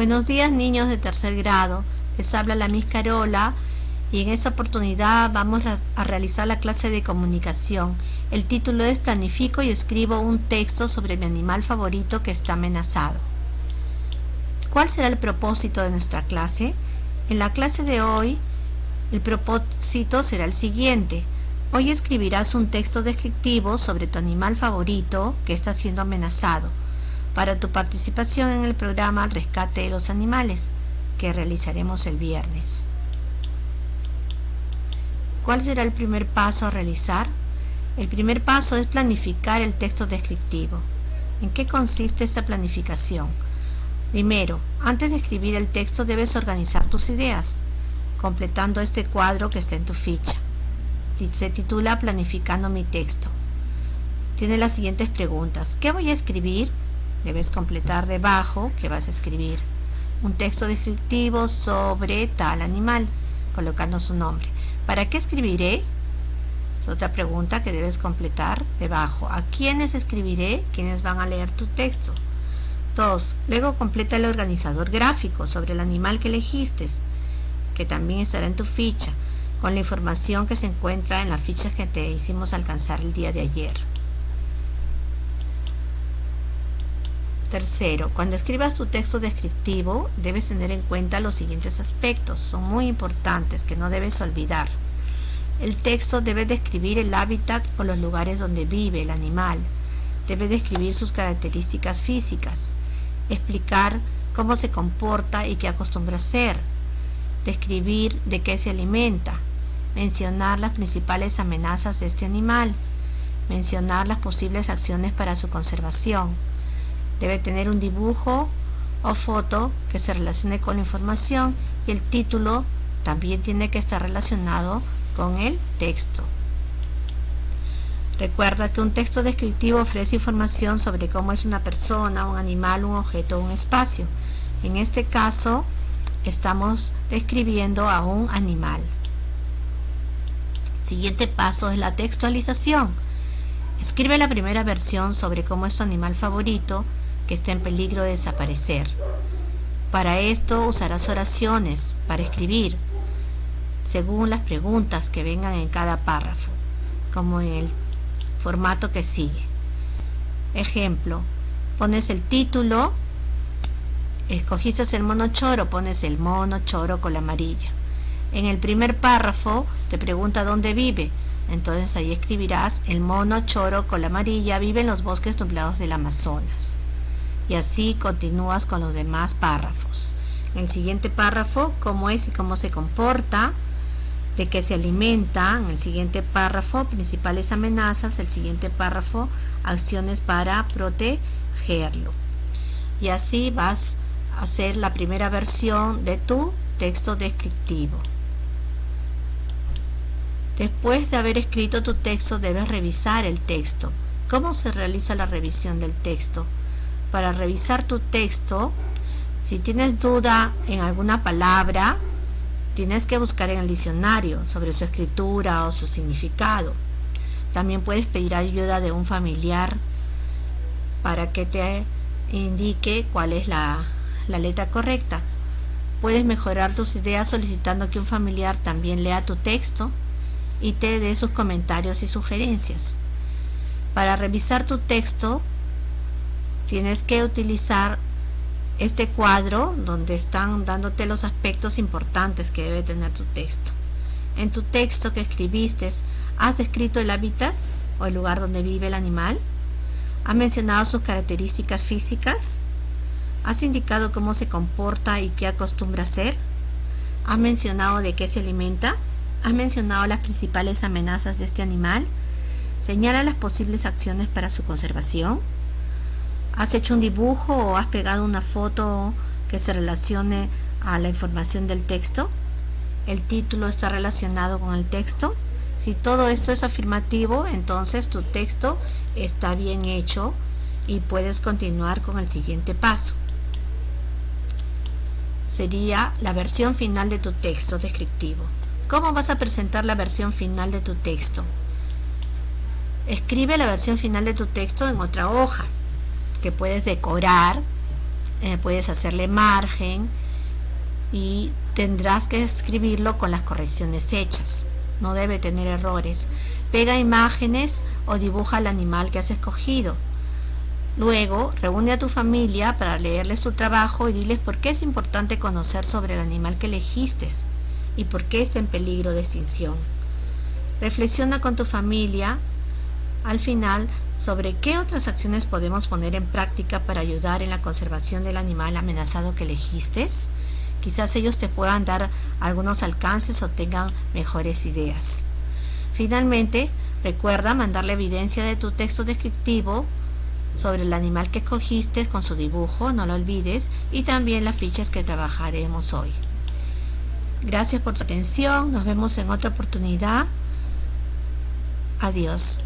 Buenos días, niños de tercer grado. Les habla la Miss Carola y en esta oportunidad vamos a realizar la clase de comunicación. El título es Planifico y escribo un texto sobre mi animal favorito que está amenazado. ¿Cuál será el propósito de nuestra clase? En la clase de hoy, el propósito será el siguiente. Hoy escribirás un texto descriptivo sobre tu animal favorito que está siendo amenazado, para tu participación en el programa Rescate de los Animales, que realizaremos el viernes. ¿Cuál será el primer paso a realizar? El primer paso es planificar el texto descriptivo. ¿En qué consiste esta planificación? Primero, antes de escribir el texto debes organizar tus ideas, completando este cuadro que está en tu ficha. Se titula Planificando mi texto. Tiene las siguientes preguntas. ¿Qué voy a escribir? Debes completar debajo que vas a escribir un texto descriptivo sobre tal animal, colocando su nombre. ¿Para qué escribiré? Es otra pregunta que debes completar debajo. ¿A quiénes escribiré? ¿Quiénes van a leer tu texto? 2. Luego completa el organizador gráfico sobre el animal que elegiste, que también estará en tu ficha, con la información que se encuentra en las fichas que te hicimos alcanzar el día de ayer. Tercero, cuando escribas tu texto descriptivo, debes tener en cuenta los siguientes aspectos. Son muy importantes que no debes olvidar. El texto debe describir el hábitat o los lugares donde vive el animal. Debe describir sus características físicas, explicar cómo se comporta y qué acostumbra hacer, describir de qué se alimenta, mencionar las principales amenazas de este animal, mencionar las posibles acciones para su conservación. Debe tener un dibujo o foto que se relacione con la información y el título también tiene que estar relacionado con el texto. Recuerda que un texto descriptivo ofrece información sobre cómo es una persona, un animal, un objeto o un espacio. En este caso, estamos describiendo a un animal. Siguiente paso es la textualización. Escribe la primera versión sobre cómo es tu animal favorito que está en peligro de desaparecer. Para esto usarás oraciones para escribir según las preguntas que vengan en cada párrafo, como en el formato que sigue. Ejemplo, pones el título, escogiste el mono choro, pones el mono choro con la amarilla. En el primer párrafo te pregunta dónde vive, entonces ahí escribirás el mono choro con la amarilla vive en los bosques nublados del Amazonas. Y así continúas con los demás párrafos. En el siguiente párrafo, cómo es y cómo se comporta, de qué se alimenta. En el siguiente párrafo, principales amenazas. El siguiente párrafo, acciones para protegerlo. Y así vas a hacer la primera versión de tu texto descriptivo. Después de haber escrito tu texto, debes revisar el texto. ¿Cómo se realiza la revisión del texto? Para revisar tu texto, si tienes duda en alguna palabra, tienes que buscar en el diccionario sobre su escritura o su significado. También puedes pedir ayuda de un familiar para que te indique cuál es la letra correcta. Puedes mejorar tus ideas solicitando que un familiar también lea tu texto y te dé sus comentarios y sugerencias. Para revisar tu texto, tienes que utilizar este cuadro donde están dándote los aspectos importantes que debe tener tu texto. En tu texto que escribiste, ¿has descrito el hábitat o el lugar donde vive el animal? ¿Has mencionado sus características físicas? ¿Has indicado cómo se comporta y qué acostumbra hacer? ¿Has mencionado de qué se alimenta? ¿Has mencionado las principales amenazas de este animal? ¿Señala las posibles acciones para su conservación? ¿Has hecho un dibujo o has pegado una foto que se relacione a la información del texto? ¿El título está relacionado con el texto? Si todo esto es afirmativo, entonces tu texto está bien hecho y puedes continuar con el siguiente paso. Sería la versión final de tu texto descriptivo. ¿Cómo vas a presentar la versión final de tu texto? Escribe la versión final de tu texto en otra hoja que puedes decorar puedes hacerle margen y tendrás que escribirlo con las correcciones hechas. No debe tener errores. Pega imágenes o dibuja el animal que has escogido. Luego, reúne a tu familia para leerles tu trabajo y diles por qué es importante conocer sobre el animal que elegiste y por qué está en peligro de extinción. Reflexiona con tu familia al final sobre qué otras acciones podemos poner en práctica para ayudar en la conservación del animal amenazado que elegiste. Quizás ellos te puedan dar algunos alcances o tengan mejores ideas. Finalmente, recuerda mandarle evidencia de tu texto descriptivo sobre el animal que escogiste con su dibujo, no lo olvides, y también las fichas que trabajaremos hoy. Gracias por tu atención, nos vemos en otra oportunidad. Adiós.